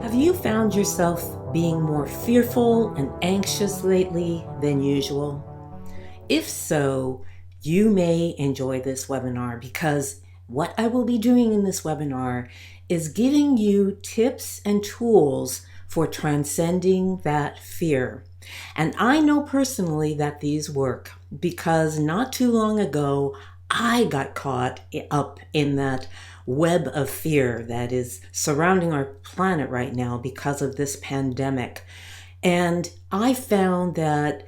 Have you found yourself being more fearful and anxious lately than usual? If so, you may enjoy this webinar because what I will be doing in this webinar is giving you tips and tools for transcending that fear. And I know personally that these work because not too long ago, I got caught up in that web of fear that is surrounding our planet right now because of this pandemic. And I found that,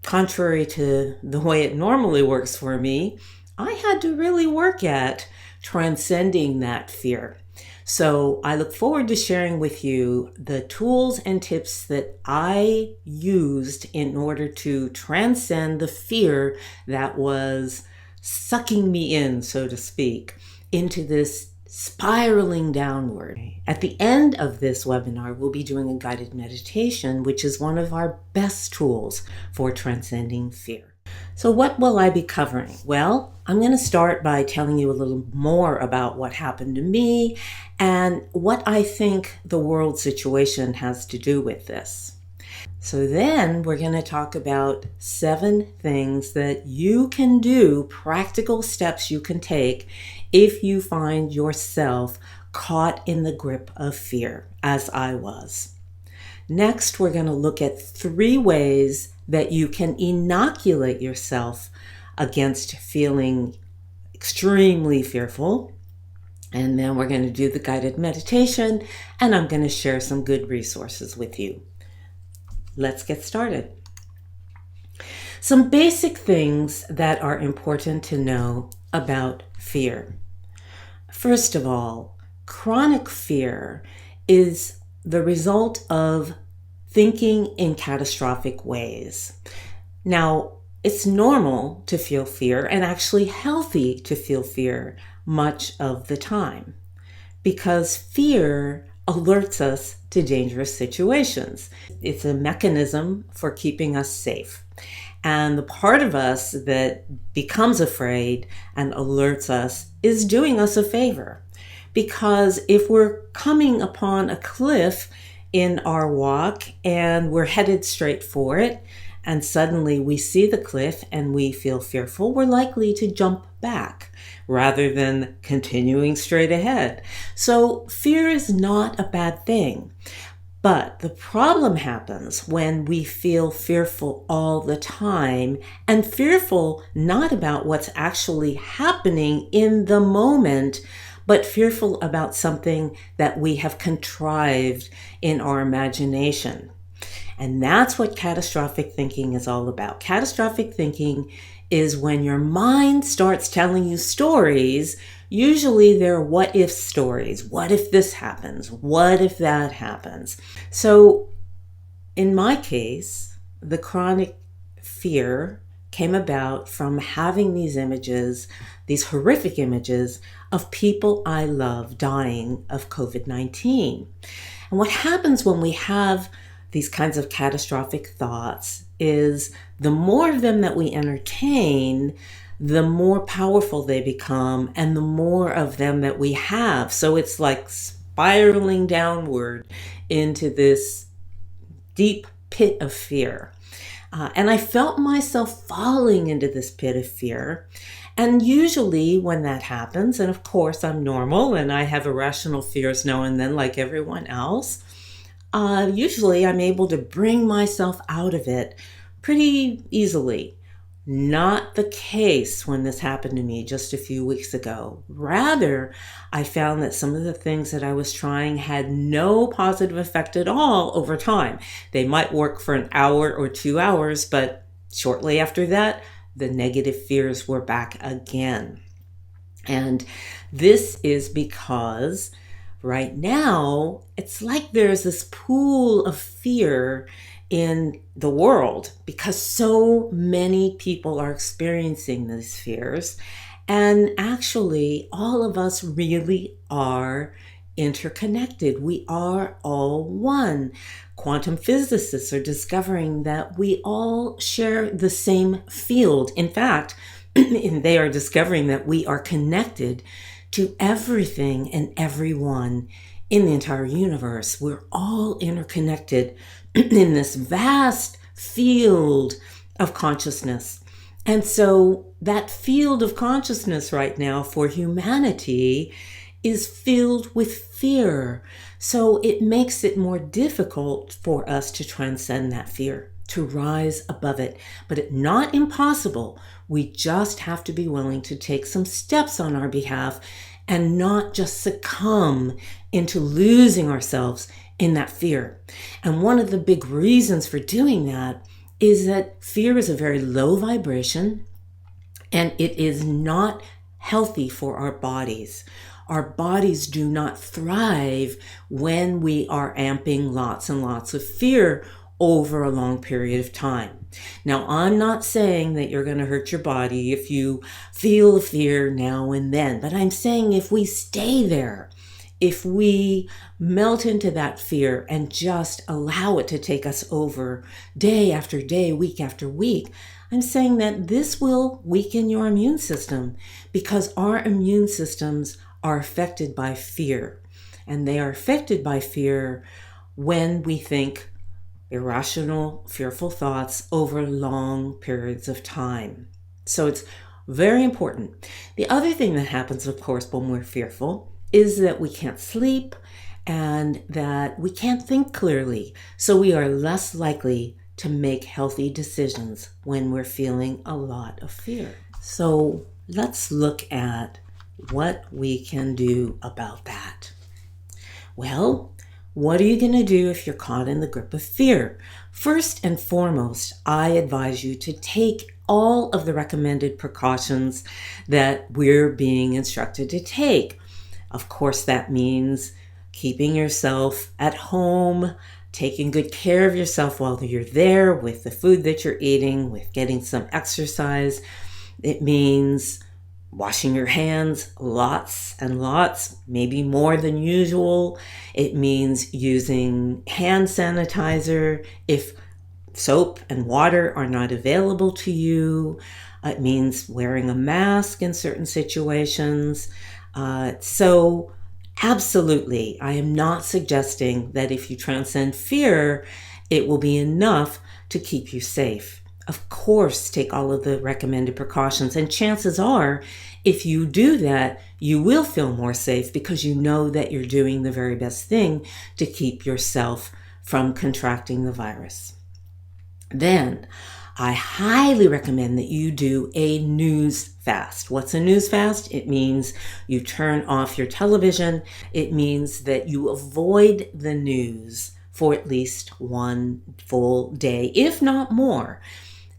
contrary to the way it normally works for me, I had to really work at transcending that fear. So I look forward to sharing with you the tools and tips that I used in order to transcend the fear that was sucking me in, so to speak, into this spiraling downward. At the end of this webinar, we'll be doing a guided meditation, which is one of our best tools for transcending fear. So what will I be covering? Well, I'm going to start by telling you a little more about what happened to me and what I think the world situation has to do with this. So then we're going to talk about 7 things that you can do, practical steps you can take if you find yourself caught in the grip of fear, as I was. Next, we're going to look at 3 ways that you can inoculate yourself against feeling extremely fearful. And then we're going to do the guided meditation, and I'm going to share some good resources with you. Let's get started. Some basic things that are important to know about fear. First of all, chronic fear is the result of thinking in catastrophic ways. Now, it's normal to feel fear and actually healthy to feel fear much of the time because fear alerts us to dangerous situations. It's a mechanism for keeping us safe. And the part of us that becomes afraid and alerts us is doing us a favor. Because if we're coming upon a cliff in our walk and we're headed straight for it, and suddenly we see the cliff and we feel fearful, we're likely to jump back rather than continuing straight ahead. So fear is not a bad thing. But the problem happens when we feel fearful all the time, and fearful not about what's actually happening in the moment, but fearful about something that we have contrived in our imagination. And that's what catastrophic thinking is all about. Catastrophic thinking is when your mind starts telling you stories. Usually they're what if stories. What if this happens? What if that happens? So in my case, the chronic fear came about from having these images, these horrific images of people I love dying of COVID-19. And what happens when we have these kinds of catastrophic thoughts is the more of them that we entertain, the more powerful they become and the more of them that we have. So it's like spiraling downward into this deep pit of fear. And I felt myself falling into this pit of fear. And usually when that happens, and of course I'm normal and I have irrational fears now and then like everyone else, usually I'm able to bring myself out of it pretty easily. Not the case when this happened to me just a few weeks ago. Rather, I found that some of the things that I was trying had no positive effect at all over time. They might work for an hour or 2 hours, but shortly after that, the negative fears were back again. And this is because right now, it's like there's this pool of fear in the world because so many people are experiencing these fears. And actually, all of us really are interconnected. We are all one. Quantum physicists are discovering that we all share the same field. In fact, they are discovering that we are connected to everything and everyone in the entire universe. We're all interconnected in this vast field of consciousness. And so that field of consciousness right now for humanity is filled with fear. So it makes it more difficult for us to transcend that fear, to rise above it. But it's not impossible. We just have to be willing to take some steps on our behalf and not just succumb into losing ourselves in that fear. And one of the big reasons for doing that is that fear is a very low vibration and it is not healthy for our bodies. Our bodies do not thrive when we are amping lots and lots of fear over a long period of time. Now, I'm not saying that you're going to hurt your body if you feel fear now and then, but I'm saying if we stay there, if we melt into that fear and just allow it to take us over day after day, week after week, I'm saying that this will weaken your immune system because our immune systems are affected by fear. And they are affected by fear when we think irrational, fearful thoughts over long periods of time. So it's very important. The other thing that happens, of course, when we're fearful is that we can't sleep and that we can't think clearly. So we are less likely to make healthy decisions when we're feeling a lot of fear. So let's look at what we can do about that. Well, what are you going to do if you're caught in the grip of fear? First and foremost, I advise you to take all of the recommended precautions that we're being instructed to take. Of course, that means keeping yourself at home, taking good care of yourself while you're there with the food that you're eating, with getting some exercise. It means washing your hands lots and lots, maybe more than usual. It means using hand sanitizer if soap and water are not available to you. It means wearing a mask in certain situations. So absolutely, I am not suggesting that if you transcend fear, it will be enough to keep you safe. Of course, take all of the recommended precautions, and chances are, if you do that, you will feel more safe because you know that you're doing the very best thing to keep yourself from contracting the virus. Then, I highly recommend that you do a news fast. What's a news fast? It means you turn off your television. It means that you avoid the news for at least one full day, if not more.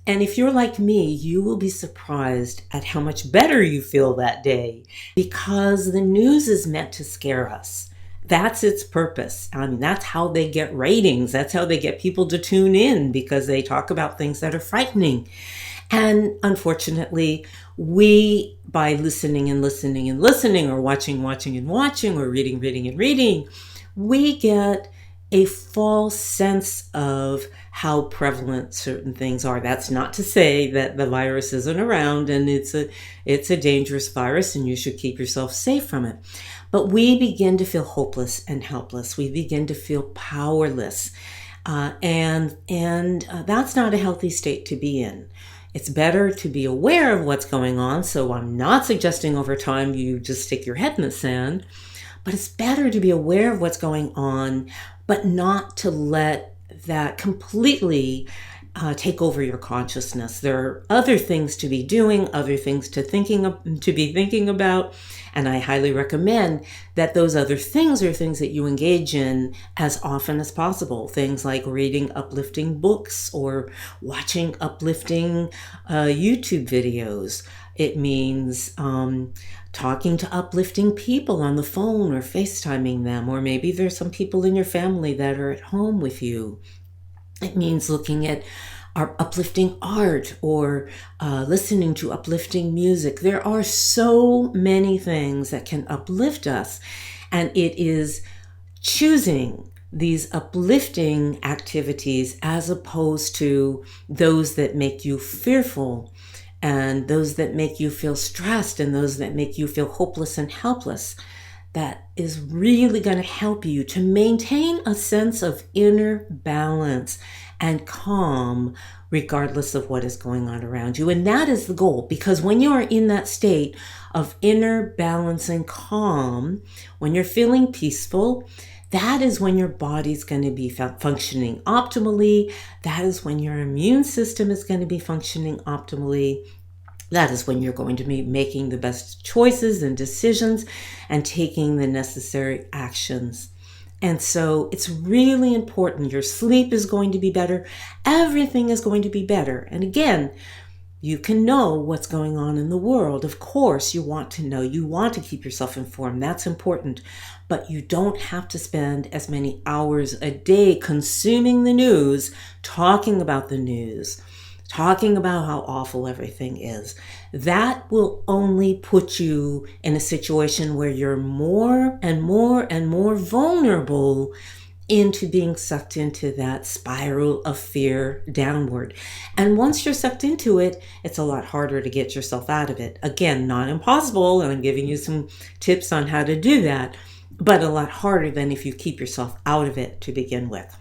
And if you're like me, you will be surprised at how much better you feel that day because the news is meant to scare us. That's its purpose. I mean, that's how they get ratings. That's how they get people to tune in because they talk about things that are frightening. And unfortunately, we, by listening and listening and listening, or watching and watching, or reading and reading, we get a false sense of how prevalent certain things are. That's not to say that the virus isn't around and it's a dangerous virus and you should keep yourself safe from it. But we begin to feel hopeless and helpless. We begin to feel powerless. And that's not a healthy state to be in. It's better to be aware of what's going on. So I'm not suggesting over time you just stick your head in the sand, but it's better to be aware of what's going on, but not to let that completely take over your consciousness. There are other things to be doing, other things to be thinking about, and I highly recommend that those other things are things that you engage in as often as possible. Things like reading uplifting books or watching uplifting YouTube videos. It means talking to uplifting people on the phone or FaceTiming them, or maybe there's some people in your family that are at home with you. It means looking at our uplifting art or listening to uplifting music. There are so many things that can uplift us, and it is choosing these uplifting activities as opposed to those that make you fearful and those that make you feel stressed and those that make you feel hopeless and helpless. that is really going to help you to maintain a sense of inner balance and calm regardless of what is going on around you. And that is the goal, because when you are in that state of inner balance and calm, when you're feeling peaceful, that is when your body's going to be functioning optimally. That is when your immune system is going to be functioning optimally. That is when you're going to be making the best choices and decisions and taking the necessary actions. And so it's really important. Your sleep is going to be better. Everything is going to be better. And again, you can know what's going on in the world. Of course, you want to know. You want to keep yourself informed. That's important. But you don't have to spend as many hours a day consuming the news, talking about the news, talking about how awful everything is. That will only put you in a situation where you're more and more and more vulnerable into being sucked into that spiral of fear downward. And once you're sucked into it, it's a lot harder to get yourself out of it. Again, not impossible, and I'm giving you some tips on how to do that, but a lot harder than if you keep yourself out of it to begin with.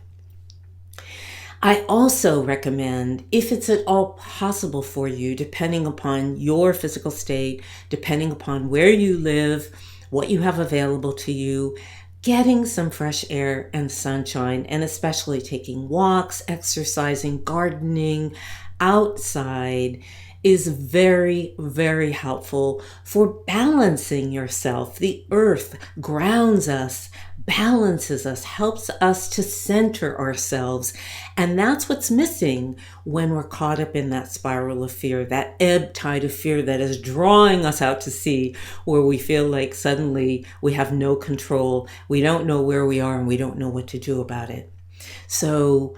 I also recommend, if it's at all possible for you, depending upon your physical state, depending upon where you live, what you have available to you, getting some fresh air and sunshine, and especially taking walks, exercising, gardening outside is very, very helpful for balancing yourself. The earth grounds us, balances us, helps us to center ourselves. And that's what's missing when we're caught up in that spiral of fear, that ebb tide of fear that is drawing us out to sea, where we feel like suddenly we have no control. We don't know where we are and we don't know what to do about it. So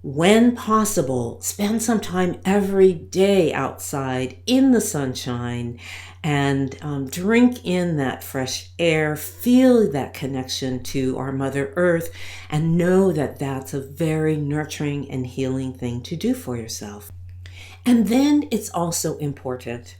when possible, spend some time every day outside in the sunshine and drink in that fresh air, feel that connection to our Mother Earth, and know that that's a very nurturing and healing thing to do for yourself. And then it's also important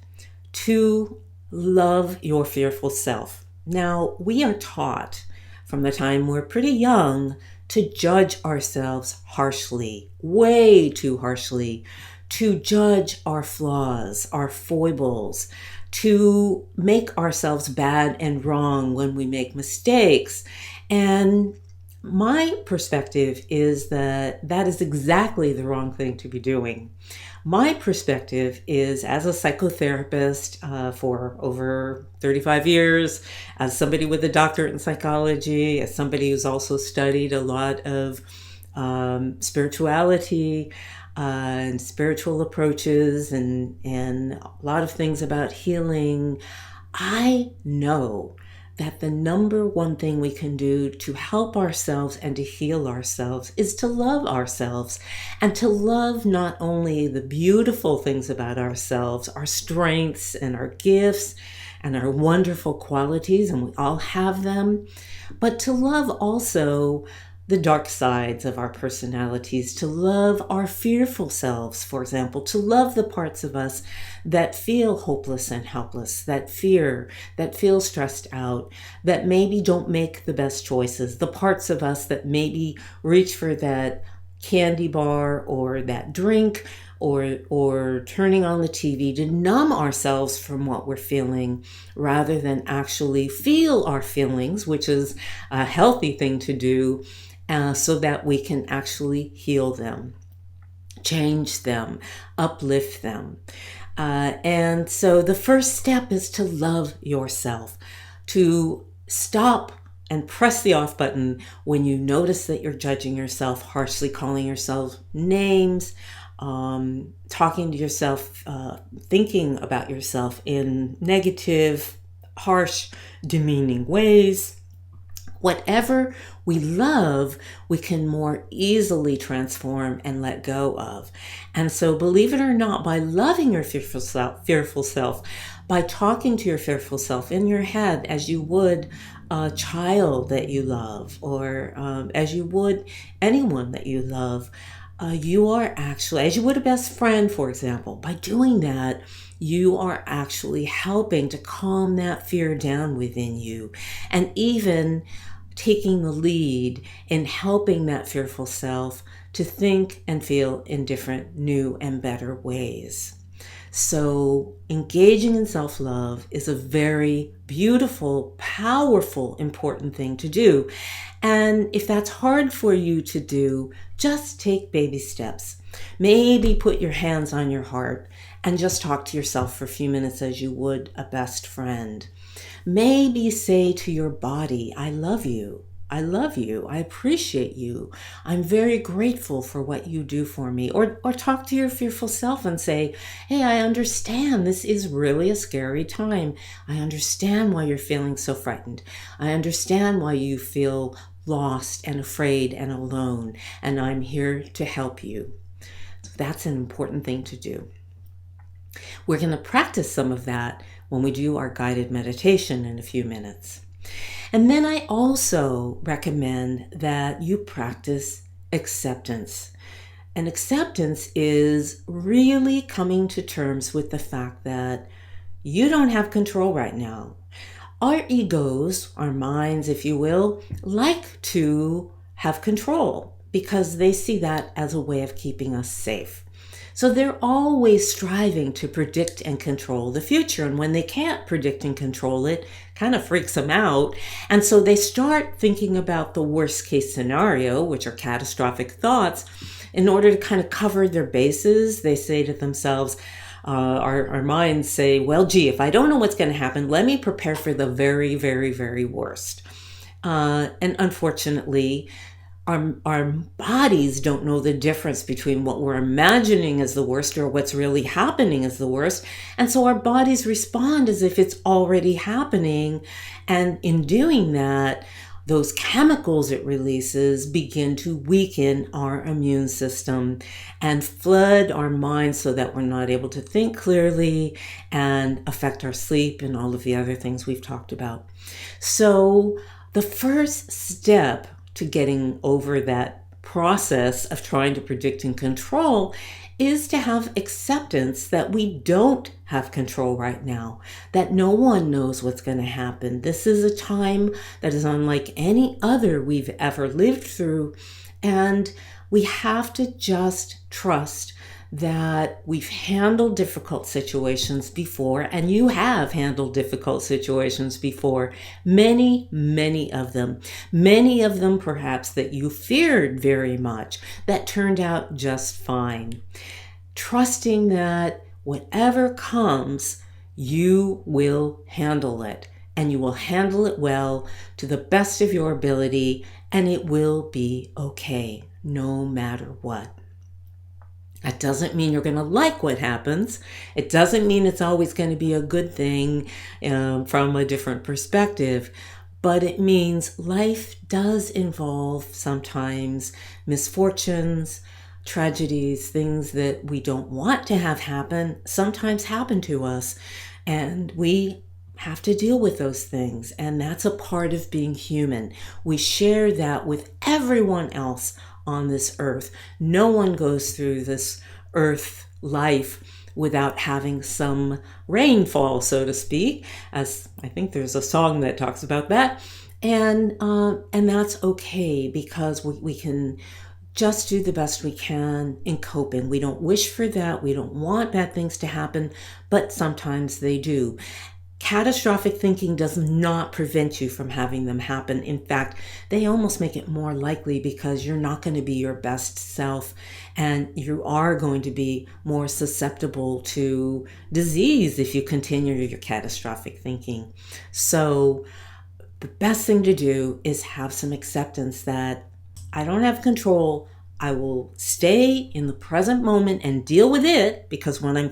to love your fearful self. Now, we are taught from the time we're pretty young to judge ourselves harshly, way too harshly, to judge our flaws, our foibles, to make ourselves bad and wrong when we make mistakes. And my perspective is that that is exactly the wrong thing to be doing. My perspective is, as a psychotherapist for over 35 years, as somebody with a doctorate in psychology, as somebody who's also studied a lot of spirituality and spiritual approaches and a lot of things about healing, I know that the number one thing we can do to help ourselves and to heal ourselves is to love ourselves, and to love not only the beautiful things about ourselves, our strengths and our gifts and our wonderful qualities, and we all have them, but to love also the dark sides of our personalities, to love our fearful selves, for example, to love the parts of us that feel hopeless and helpless, that fear, that feel stressed out, that maybe don't make the best choices, the parts of us that maybe reach for that candy bar or that drink or turning on the TV to numb ourselves from what we're feeling rather than actually feel our feelings, which is a healthy thing to do. So that we can actually heal them, change them, uplift them. And so the first step is to love yourself, to stop and press the off button when you notice that you're judging yourself harshly, calling yourself names, talking to yourself, thinking about yourself in negative, harsh, demeaning ways. Whatever we love, we can more easily transform and let go of. And so, believe it or not, by loving your fearful self, by talking to your fearful self in your head as you would a child that you love, or as you would anyone that you love, you are actually, as you would a best friend, for example, by doing that, you are actually helping to calm that fear down within you, and even taking the lead in helping that fearful self to think and feel in different, new, and better ways. So, engaging in self love is a very beautiful, powerful, important thing to do. And if that's hard for you to do, just take baby steps. Maybe put your hands on your heart and just talk to yourself for a few minutes as you would a best friend. Maybe say to your body, I love you. I love you. I appreciate you. I'm very grateful for what you do for me. Or talk to your fearful self and say, hey, I understand this is really a scary time. I understand why you're feeling so frightened. I understand why you feel lost and afraid and alone. And I'm here to help you. So that's an important thing to do. We're going to practice some of that when we do our guided meditation in a few minutes. And then I also recommend that you practice acceptance. And acceptance is really coming to terms with the fact that you don't have control right now. Our egos, our minds, if you will, like to have control because they see that as a way of keeping us safe. So they're always striving to predict and control the future. And when they can't predict and control it, kind of freaks them out. And so they start thinking about the worst case scenario, which are catastrophic thoughts. In order to kind of cover their bases, they say to themselves, our minds say, well, gee, if I don't know what's going to happen, let me prepare for the very, very, very worst. And unfortunately, our bodies don't know the difference between what we're imagining as the worst or what's really happening as the worst. And so our bodies respond as if it's already happening. And in doing that, those chemicals it releases begin to weaken our immune system and flood our minds so that we're not able to think clearly and affect our sleep and all of the other things we've talked about. So the first step to getting over that process of trying to predict and control is to have acceptance that we don't have control right now, that no one knows what's going to happen. This is a time that is unlike any other we've ever lived through, and we have to just trust that we've handled difficult situations before, and you have handled difficult situations before, many, many of them perhaps that you feared very much, that turned out just fine. Trusting that whatever comes, you will handle it, and you will handle it well to the best of your ability, and it will be okay, no matter what. That doesn't mean you're going to like what happens. It doesn't mean it's always going to be a good thing from a different perspective. But it means life does involve sometimes misfortunes, tragedies, things that we don't want to have happen, sometimes happen to us. And we have to deal with those things. And that's a part of being human. We share that with everyone else on this earth. No one goes through this earth life without having some rainfall, so to speak, as I think there's a song that talks about that. And that's okay, because we can just do the best we can in coping. We don't wish for that. We don't want bad things to happen, but sometimes they do. Catastrophic thinking does not prevent you from having them happen. In fact, they almost make it more likely, because you're not going to be your best self, and you are going to be more susceptible to disease if you continue your catastrophic thinking. So the best thing to do is have some acceptance that I don't have control. I will stay in the present moment and deal with it, because when I'm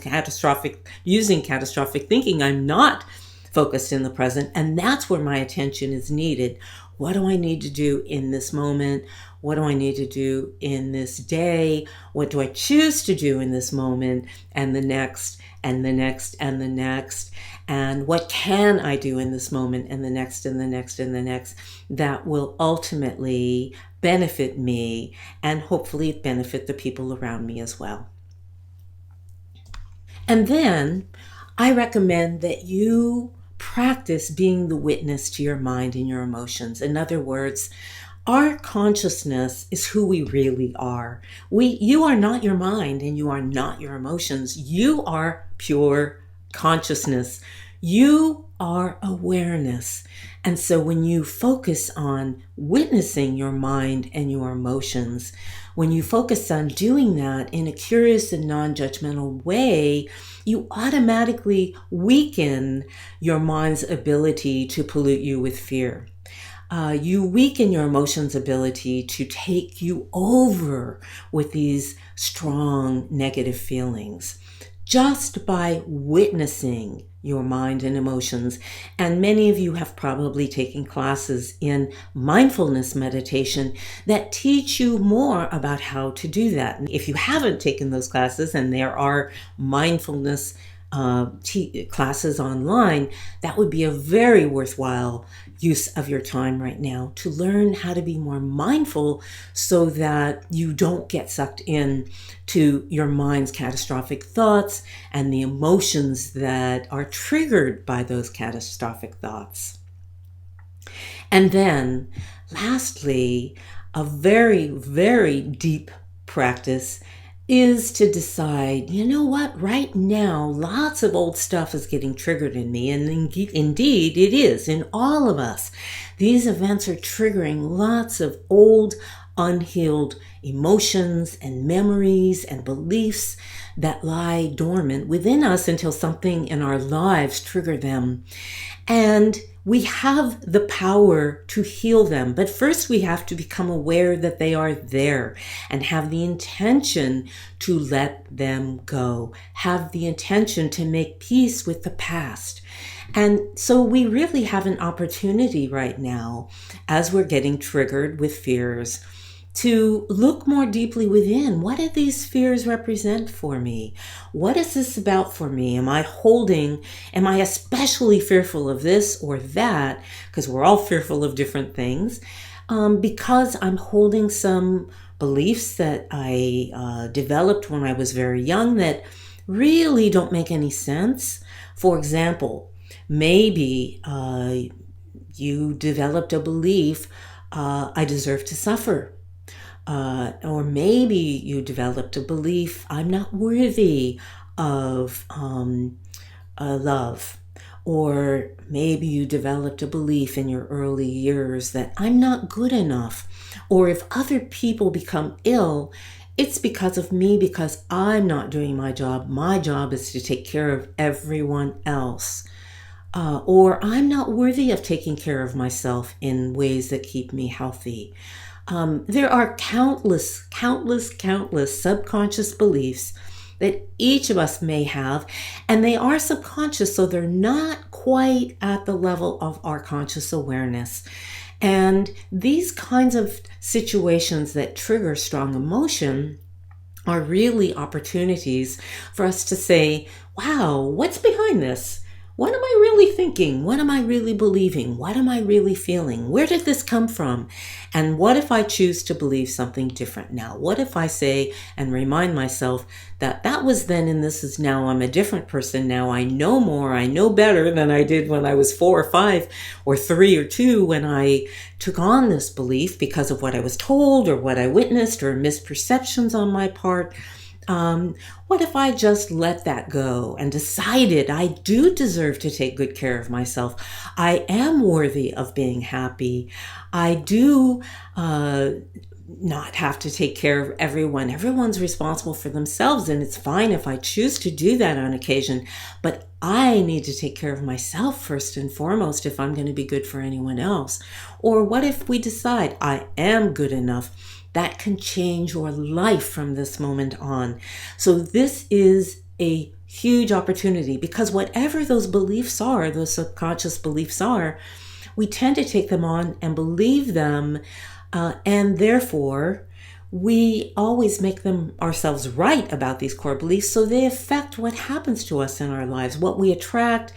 using catastrophic thinking, I'm not focused in the present, and that's where my attention is needed. What do I need to do in this moment? What do I need to do in this day? What do I choose to do in this moment and the next and the next and the next? And what can I do in this moment and the next and the next and the next that will ultimately benefit me and hopefully benefit the people around me as well? And then I recommend that you practice being the witness to your mind and your emotions. In other words, our consciousness is who we really are. You are not your mind and you are not your emotions. You are pure consciousness. You are awareness. And so when you focus on witnessing your mind and your emotions, when you focus on doing that in a curious and non-judgmental way, you automatically weaken your mind's ability to pollute you with fear. You weaken your emotions' ability to take you over with these strong negative feelings just by witnessing your mind and emotions. And many of you have probably taken classes in mindfulness meditation that teach you more about how to do that. And if you haven't taken those classes, and there are mindfulness classes online, that would be a very worthwhile use of your time right now to learn how to be more mindful so that you don't get sucked in to your mind's catastrophic thoughts and the emotions that are triggered by those catastrophic thoughts. And then lastly, a very, very deep practice is to decide, you know what, right now, lots of old stuff is getting triggered in me. And indeed, it is in all of us. These events are triggering lots of old, unhealed emotions and memories and beliefs that lie dormant within us until something in our lives trigger them. And we have the power to heal them. But first we have to become aware that they are there and have the intention to let them go. Have the intention to make peace with the past. And so we really have an opportunity right now, as we're getting triggered with fears, to look more deeply within. What do these fears represent for me? What is this about for me? Am I especially fearful of this or that? Because we're all fearful of different things. Because I'm holding some beliefs that I developed when I was very young that really don't make any sense. For example, maybe you developed a belief, I deserve to suffer. Or maybe you developed a belief, I'm not worthy of love. Or maybe you developed a belief in your early years that I'm not good enough. Or if other people become ill, it's because of me, because I'm not doing my job. My job is to take care of everyone else. Or I'm not worthy of taking care of myself in ways that keep me healthy. There are countless subconscious beliefs that each of us may have, and they are subconscious, so they're not quite at the level of our conscious awareness. And these kinds of situations that trigger strong emotion are really opportunities for us to say, wow, what's behind this? What am I really thinking? What am I really believing? What am I really feeling? Where did this come from? And what if I choose to believe something different now? What if I say and remind myself that that was then and this is now? I'm a different person now. I know more. I know better than I did when I was 4 or 5 or 3 or 2 when I took on this belief because of what I was told or what I witnessed or misperceptions on my part. What if I just let that go and decided I do deserve to take good care of myself? I am worthy of being happy. I do not have to take care of everyone. Everyone's responsible for themselves, and it's fine if I choose to do that on occasion. But I need to take care of myself first and foremost if I'm going to be good for anyone else. Or what if we decide I am good enough? That can change your life from this moment on. So this is a huge opportunity because whatever those beliefs are, those subconscious beliefs are, we tend to take them on and believe them. And therefore, we always make them ourselves right about these core beliefs. So they affect what happens to us in our lives, what we attract,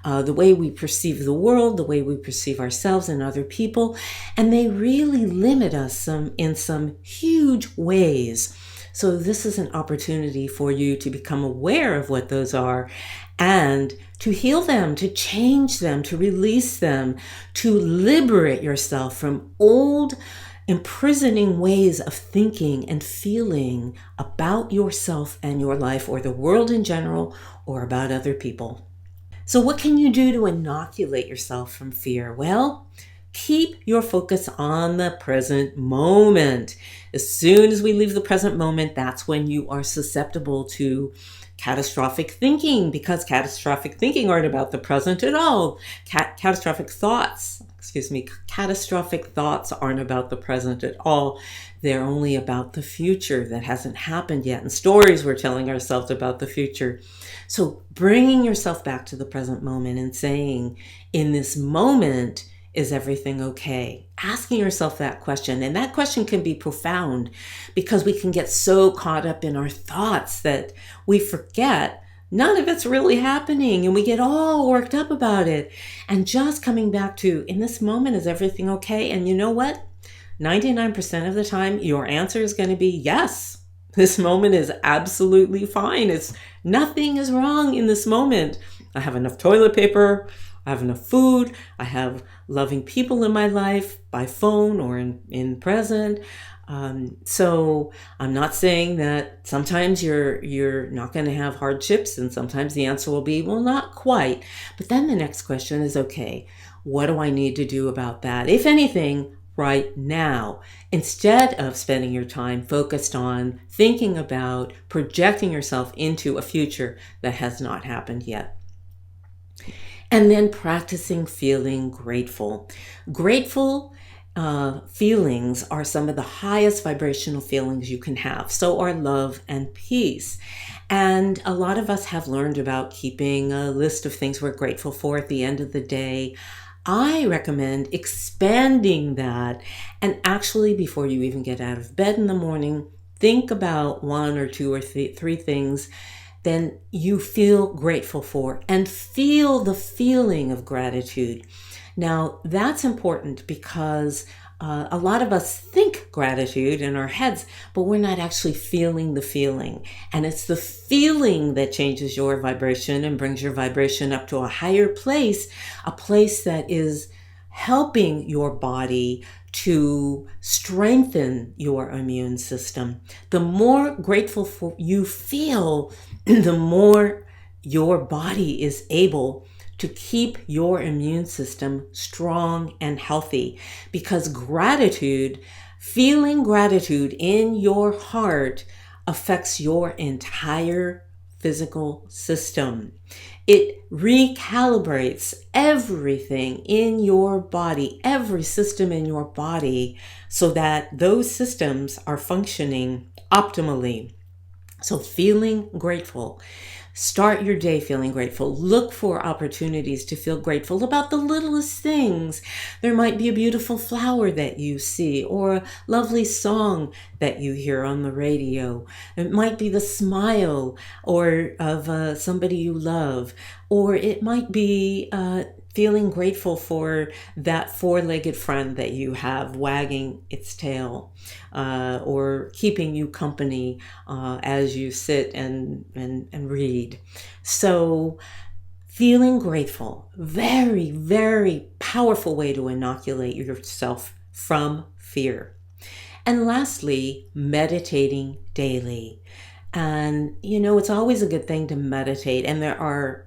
the way we perceive the world, the way we perceive ourselves and other people. And they really limit us in some huge ways. So this is an opportunity for you to become aware of what those are and to heal them, to change them, to release them, to liberate yourself from old imprisoning ways of thinking and feeling about yourself and your life, or the world in general, or about other people. So what can you do to inoculate yourself from fear? Well, keep your focus on the present moment. As soon as we leave the present moment, that's when you are susceptible to catastrophic thinking, because catastrophic thinking aren't about the present at all. Catastrophic thoughts aren't about the present at all. They're only about the future that hasn't happened yet, and stories we're telling ourselves about the future. So bringing yourself back to the present moment and saying, in this moment, is everything okay? Asking yourself that question. And that question can be profound, because we can get so caught up in our thoughts that we forget none of it's really happening, and we get all worked up about it. And just coming back to, in this moment, is everything okay? And you know what? 99% of the time, your answer is going to be yes. This moment is absolutely fine. Nothing is wrong in this moment. I have enough toilet paper. I have enough food. I have loving people in my life by phone or in present. So I'm not saying that sometimes you're not going to have hardships, and sometimes the answer will be, well, not quite. But then the next question is, okay, what do I need to do about that? If anything, right now, instead of spending your time focused on thinking about projecting yourself into a future that has not happened yet. And then practicing feeling grateful. Grateful feelings are some of the highest vibrational feelings you can have. So are love and peace. And a lot of us have learned about keeping a list of things we're grateful for at the end of the day. I recommend expanding that, and actually, before you even get out of bed in the morning, think about one or two or three things then you feel grateful for, and feel the feeling of gratitude. Now, that's important because a lot of us think gratitude in our heads, but we're not actually feeling the feeling. And it's the feeling that changes your vibration and brings your vibration up to a higher place, a place that is helping your body to strengthen your immune system. The more grateful you feel, the more your body is able to keep your immune system strong and healthy. Because gratitude, feeling gratitude in your heart, affects your entire physical system. It recalibrates everything in your body, every system in your body, so that those systems are functioning optimally. So feeling grateful. Start your day feeling grateful. Look for opportunities to feel grateful about the littlest things. There might be a beautiful flower that you see, or a lovely song that you hear on the radio. It might be the smile of somebody you love, or it might be feeling grateful for that four-legged friend that you have wagging its tail, or keeping you company as you sit and read. So feeling grateful, very, very powerful way to inoculate yourself from fear. And lastly, meditating daily. And it's always a good thing to meditate, and there are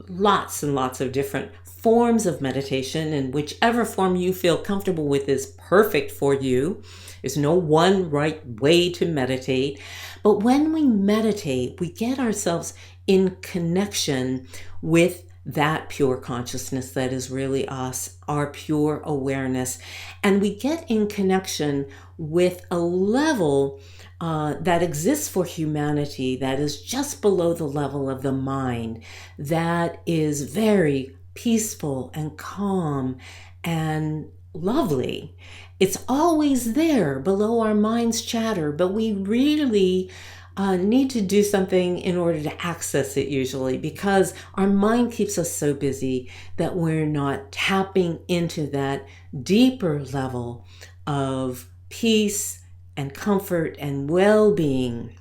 lots and lots of different forms of meditation, and whichever form you feel comfortable with is perfect for you. There's no one right way to meditate. But when we meditate, we get ourselves in connection with that pure consciousness that is really us, our pure awareness. And we get in connection with a level that exists for humanity that is just below the level of the mind, that is very peaceful and calm and lovely. It's always there below our mind's chatter, but we really need to do something in order to access it usually, because our mind keeps us so busy that we're not tapping into that deeper level of peace and comfort and well-being.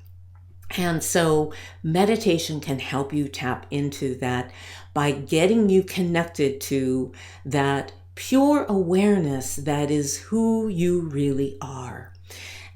And so meditation can help you tap into that by getting you connected to that pure awareness that is who you really are.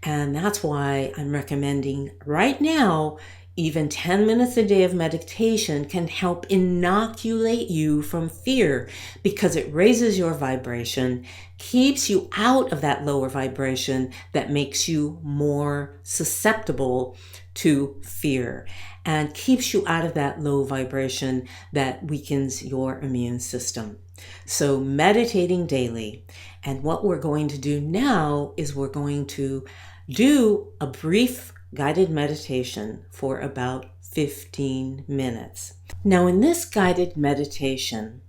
And that's why I'm recommending right now, even 10 minutes a day of meditation can help inoculate you from fear because it raises your vibration, keeps you out of that lower vibration that makes you more susceptible to fear, and keeps you out of that low vibration that weakens your immune system. So meditating daily. And what we're going to do now is we're going to do a brief guided meditation for about 15 minutes. Now, in this guided meditation,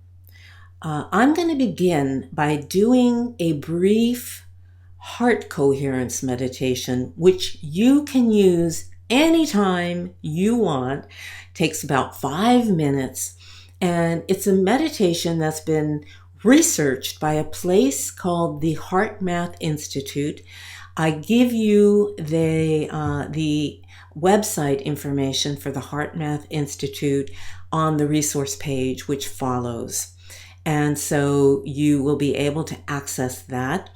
I'm going to begin by doing a brief heart coherence meditation, which you can use anytime you want. It takes about 5 minutes, and it's a meditation that's been researched by a place called the HeartMath Institute. I give you the website information for the HeartMath Institute on the resource page, which follows. And so you will be able to access that.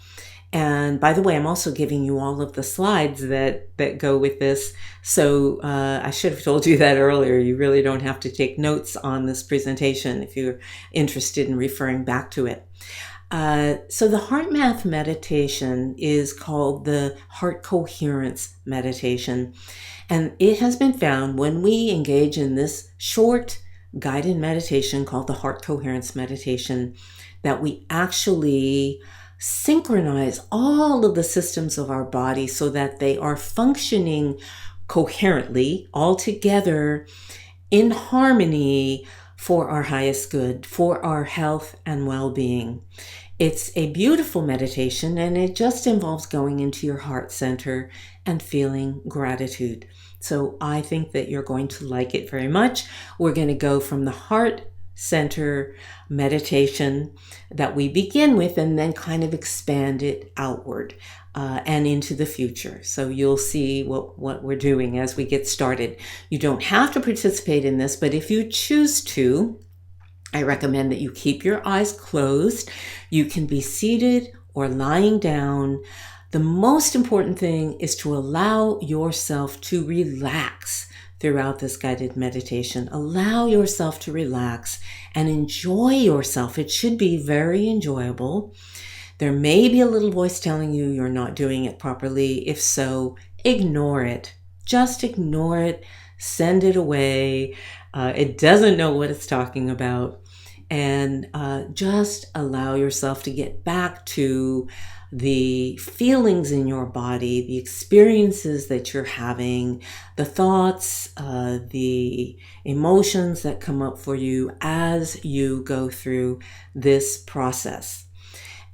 And by the way, I'm also giving you all of the slides that go with this. So I should have told you that earlier. You really don't have to take notes on this presentation if you're interested in referring back to it. So the HeartMath meditation is called the Heart Coherence Meditation. And it has been found when we engage in this short guided meditation called the Heart Coherence Meditation that we actually synchronize all of the systems of our body so that they are functioning coherently, all together, in harmony for our highest good, for our health and well-being. It's a beautiful meditation, and it just involves going into your heart center and feeling gratitude. So I think that you're going to like it very much. We're going to go from the heart center meditation that we begin with and then kind of expand it outward and into the future. So you'll see what we're doing as we get started. You don't have to participate in this, but if you choose to, I recommend that you keep your eyes closed. You can be seated or lying down. The most important thing is to allow yourself to relax throughout this guided meditation. Allow yourself to relax and enjoy yourself. It should be very enjoyable. There may be a little voice telling you you're not doing it properly. If so, ignore it. Just ignore it. Send it away. It doesn't know what it's talking about. And just allow yourself to get back to the feelings in your body, the experiences that you're having, the thoughts, the emotions that come up for you as you go through this process.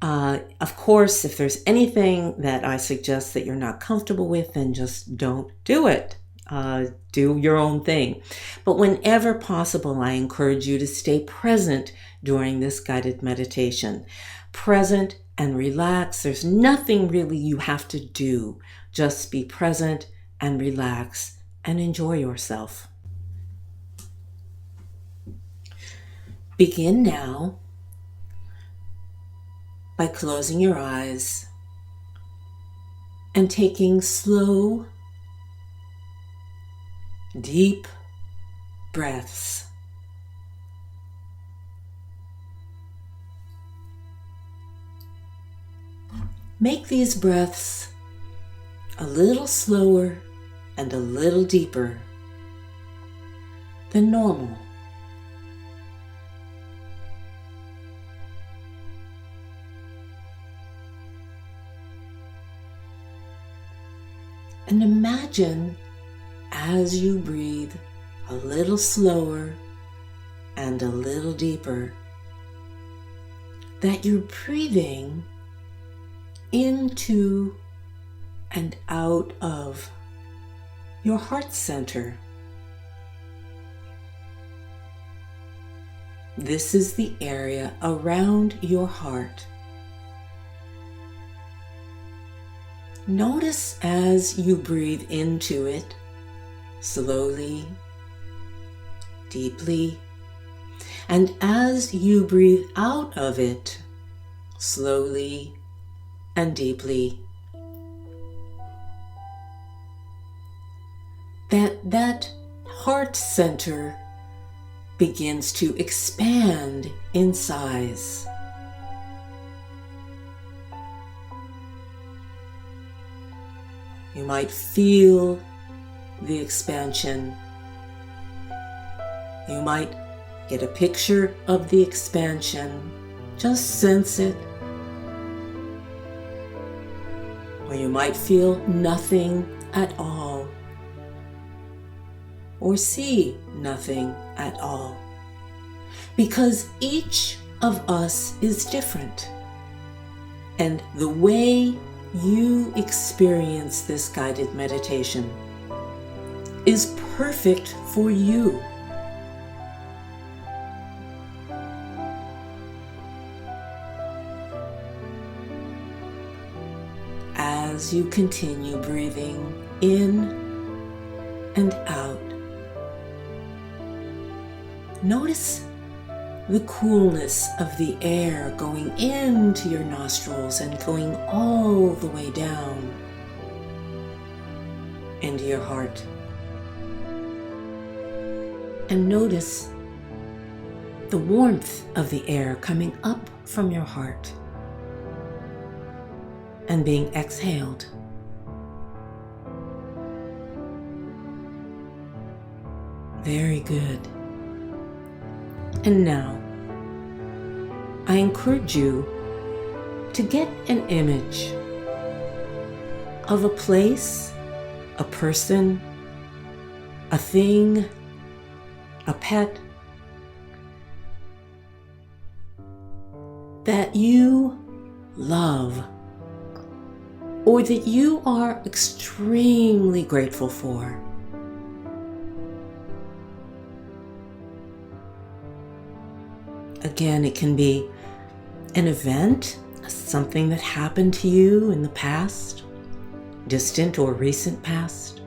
Of course, if there's anything that I suggest that you're not comfortable with, then just don't do it. Do your own thing. But whenever possible, I encourage you to stay present during this guided meditation. Present and relax. There's nothing really you have to do. Just be present and relax and enjoy yourself. Begin now by closing your eyes and taking slow, deep breaths. Make these breaths a little slower and a little deeper than normal. And imagine as you breathe a little slower and a little deeper that you're breathing into and out of your heart center. This is the area around your heart. Notice as you breathe into it slowly, deeply. And as you breathe out of it, slowly and deeply, that heart center begins to expand in size. You might feel the expansion. You might get a picture of the expansion. Just sense it. Or you might feel nothing at all. Or see nothing at all. Because each of us is different. And the way you experience this guided meditation is perfect for you. As you continue breathing in and out, notice the coolness of the air going into your nostrils and going all the way down into your heart. And notice the warmth of the air coming up from your heart and being exhaled. Very good. And now, I encourage you to get an image of a place, a person, a thing, a pet that you love or that you are extremely grateful for. Again, it can be an event, something that happened to you in the past, distant or recent past.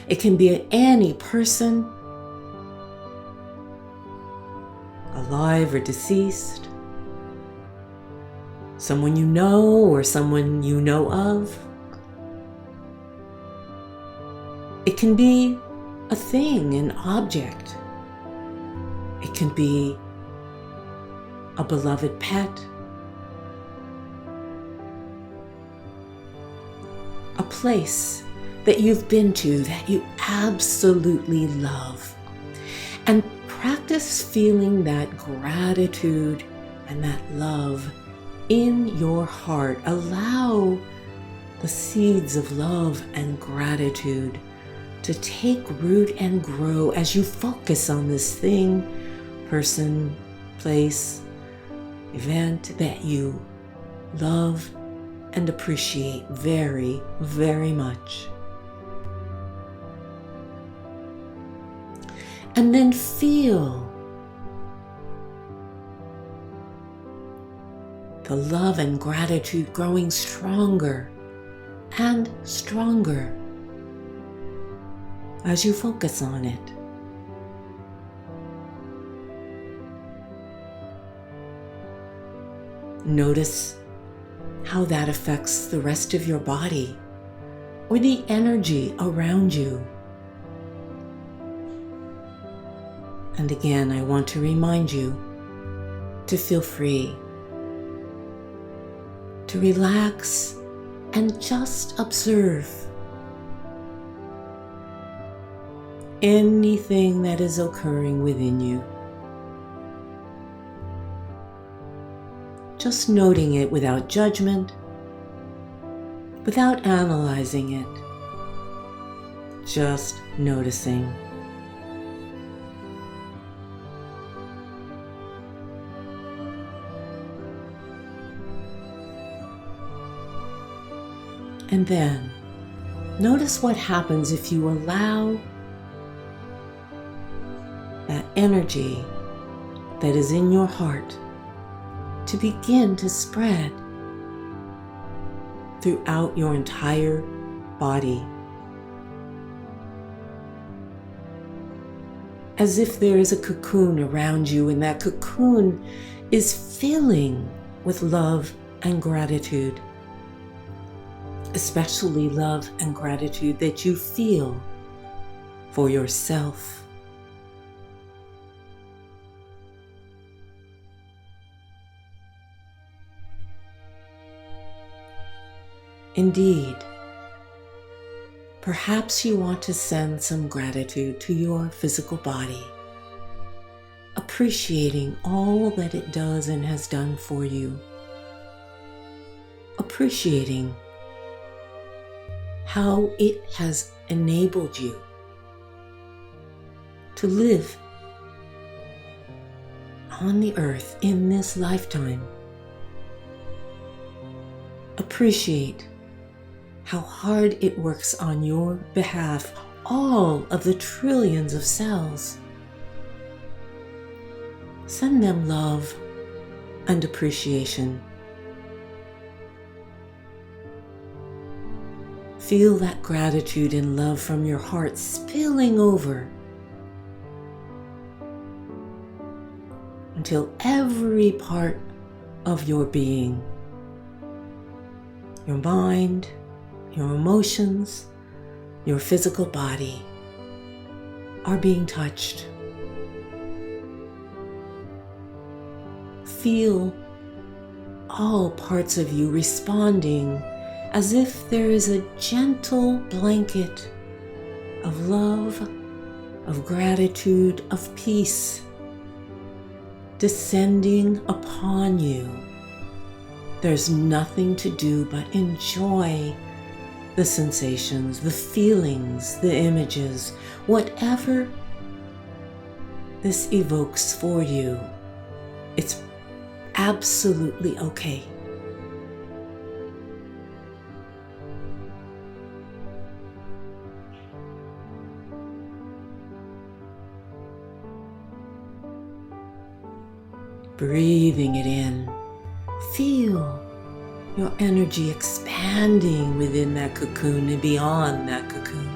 It can be any person, alive or deceased, someone you know or someone you know of. It can be a thing, an object. It can be a beloved pet, a place that you've been to that you absolutely love. And practice feeling that gratitude and that love in your heart. Allow the seeds of love and gratitude to take root and grow as you focus on this thing, person, place, event that you love and appreciate very, very much. And then feel the love and gratitude growing stronger and stronger as you focus on it. Notice how that affects the rest of your body or the energy around you. And again, I want to remind you to feel free, to relax and just observe anything that is occurring within you. Just noting it without judgment, without analyzing it, just noticing. And then, notice what happens if you allow that energy that is in your heart to begin to spread throughout your entire body. as if there is a cocoon around you, and that cocoon is filling with love and gratitude, especially love and gratitude that you feel for yourself. Indeed, perhaps you want to send some gratitude to your physical body, appreciating all that it does and has done for you, appreciating how it has enabled you to live on the earth in this lifetime. Appreciate how hard it works on your behalf, all of the trillions of cells. Send them love and appreciation. Feel that gratitude and love from your heart spilling over until every part of your being, your mind, your emotions, your physical body are being touched. Feel all parts of you responding as if there is a gentle blanket of love, of gratitude, of peace descending upon you. There's nothing to do but enjoy the sensations, the feelings, the images, whatever this evokes for you. It's absolutely okay. Breathing it in, feel your energy expanding within that cocoon and beyond that cocoon.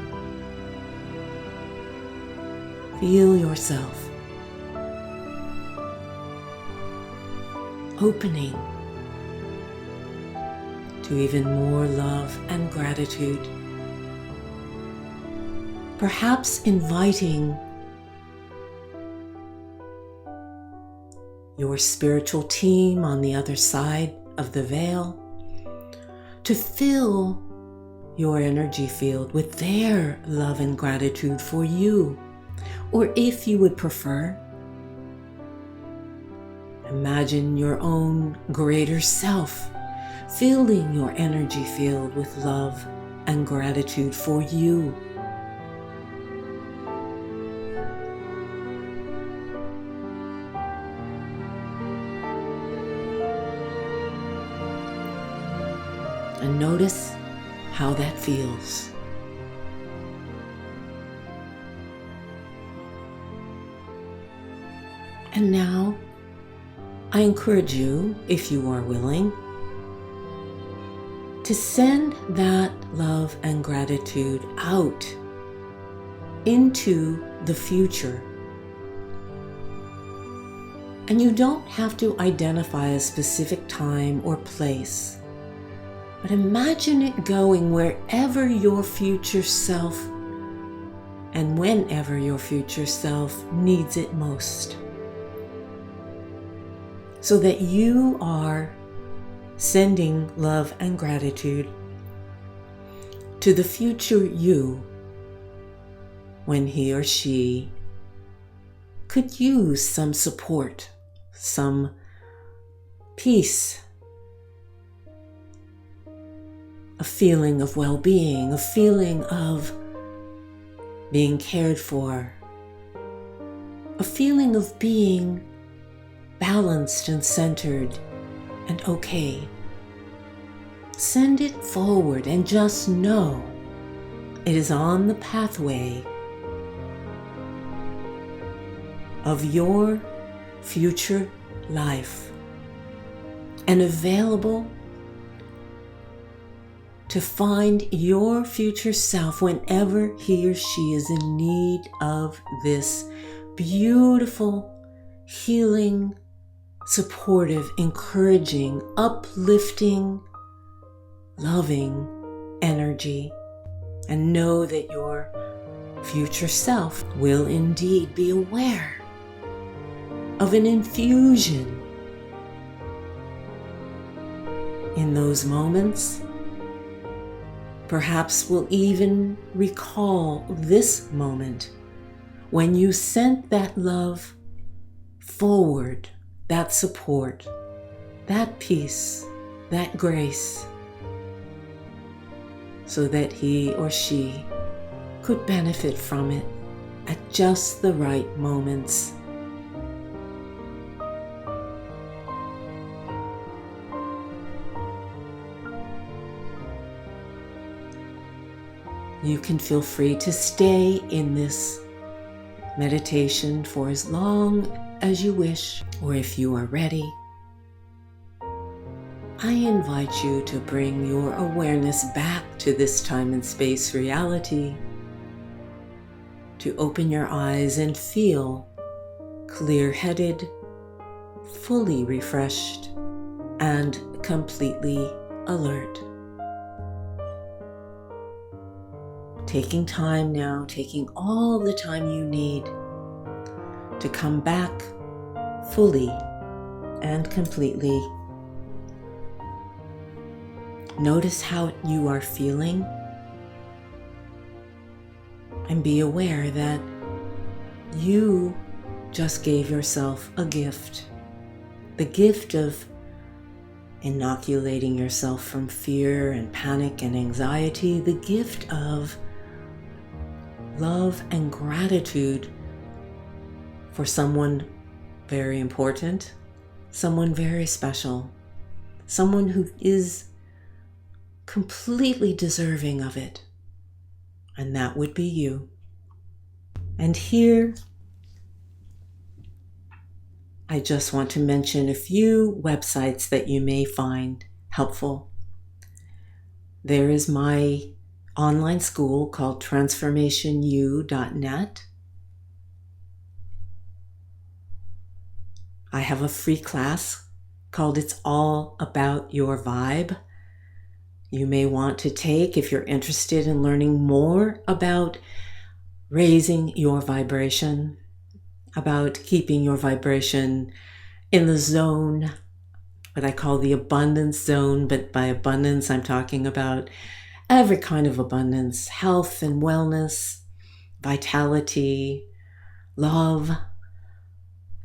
Feel yourself opening to even more love and gratitude. Perhaps inviting your spiritual team on the other side of the veil to fill your energy field with their love and gratitude for you. Or if you would prefer, imagine your own greater self filling your energy field with love and gratitude for you. And notice how that feels. And now, I encourage you, if you are willing, to send that love and gratitude out into the future. And you don't have to identify a specific time or place. But imagine it going wherever your future self and whenever your future self needs it most. So that you are sending love and gratitude to the future you when he or she could use some support, some peace, a feeling of well-being, a feeling of being cared for, a feeling of being balanced and centered and okay. Send it forward and just know it is on the pathway of your future life and available to find your future self whenever he or she is in need of this beautiful, healing, supportive, encouraging, uplifting, loving energy. And know that your future self will indeed be aware of an infusion. In those moments, perhaps will even recall this moment when you sent that love forward, that support, that peace, that grace, so that he or she could benefit from it at just the right moments. You can feel free to stay in this meditation for as long as you wish, or if you are ready, I invite you to bring your awareness back to this time and space reality, to open your eyes and feel clear-headed, fully refreshed, and completely alert. Taking time now, taking all the time you need to come back fully and completely. Notice how you are feeling and be aware that you just gave yourself a gift. The gift of inoculating yourself from fear and panic and anxiety. The gift of love and gratitude for someone very important, someone very special, someone who is completely deserving of it, and that would be you. And here, I just want to mention a few websites that you may find helpful. There is my online school called transformationu.net. I have a free class called It's All About Your Vibe. You may want to take if you're interested in learning more about raising your vibration, about keeping your vibration in the zone, what I call the abundance zone. But by abundance, I'm talking about every kind of abundance: health and wellness, vitality, love,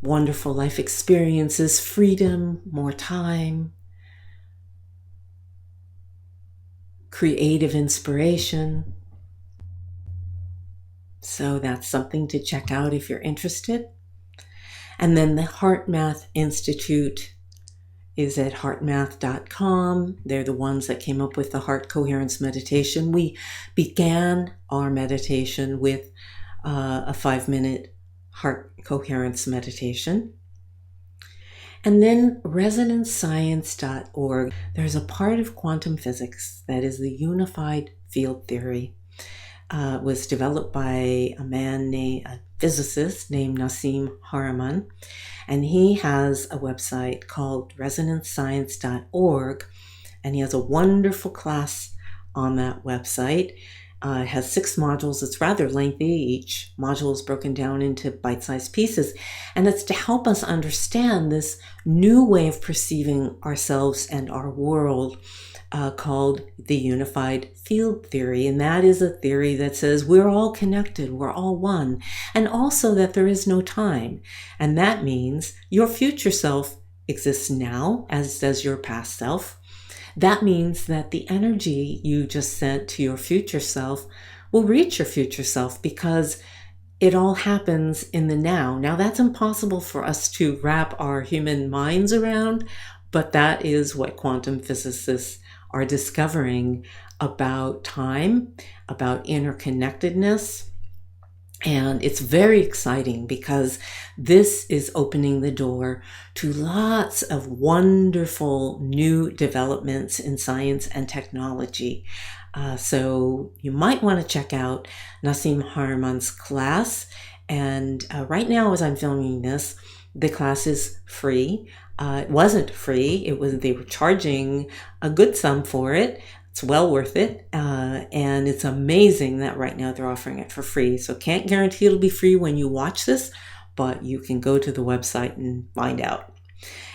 wonderful life experiences, freedom, more time, creative inspiration. So that's something to check out if you're interested. And then the Heart Math Institute is at heartmath.com. They're the ones that came up with the heart coherence meditation. We began our meditation with a 5-minute heart coherence meditation. And then resonancescience.org. There's a part of quantum physics that is the unified field theory. It was developed by a physicist named Nassim Haramein, and he has a website called resonancescience.org, and he has a wonderful class on that website. It has 6 modules. It's rather lengthy. Each module is broken down into bite-sized pieces, and it's to help us understand this new way of perceiving ourselves and our world, called the unified field theory. And that is a theory that says we're all connected, we're all one, and also that there is no time. And that means your future self exists now, as does your past self. That means that the energy you just sent to your future self will reach your future self, because it all happens in the now. Now, that's impossible for us to wrap our human minds around, but that is what quantum physicists are discovering about time, about interconnectedness. And it's very exciting because this is opening the door to lots of wonderful new developments in science and technology. So you might want to check out Nassim Haramein's class And right now, as I'm filming this, the class is free. It wasn't free. They were charging a good sum for it. It's well worth it. And it's amazing that right now they're offering it for free. So can't guarantee it'll be free when you watch this, but you can go to the website and find out.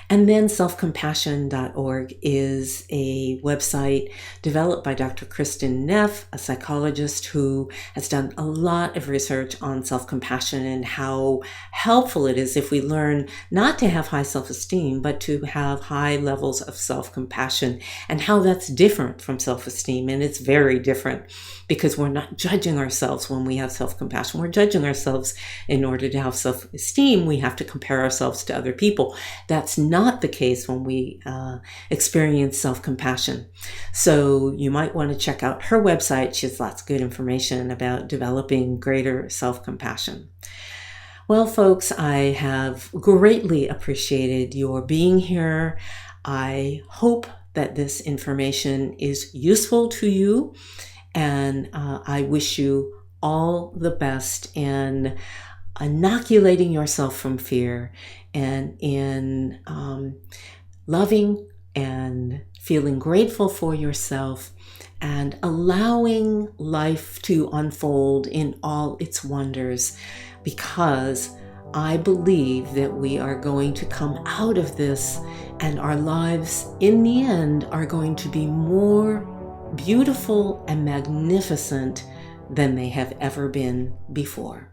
And then selfcompassion.org is a website developed by Dr. Kristen Neff, a psychologist who has done a lot of research on self-compassion and how helpful it is if we learn not to have high self-esteem, but to have high levels of self-compassion, and how that's different from self-esteem. And it's very different because we're not judging ourselves when we have self-compassion. We're judging ourselves. In order to have self-esteem, we have to compare ourselves to other people. That's not the case when we experience self-compassion. So you might want to check out her website. She has lots of good information about developing greater self-compassion. Well, folks, I have greatly appreciated your being here. I hope that this information is useful to you, and I wish you all the best in inoculating yourself from fear, and in loving and feeling grateful for yourself, and allowing life to unfold in all its wonders, because I believe that we are going to come out of this, and our lives in the end are going to be more beautiful and magnificent than they have ever been before.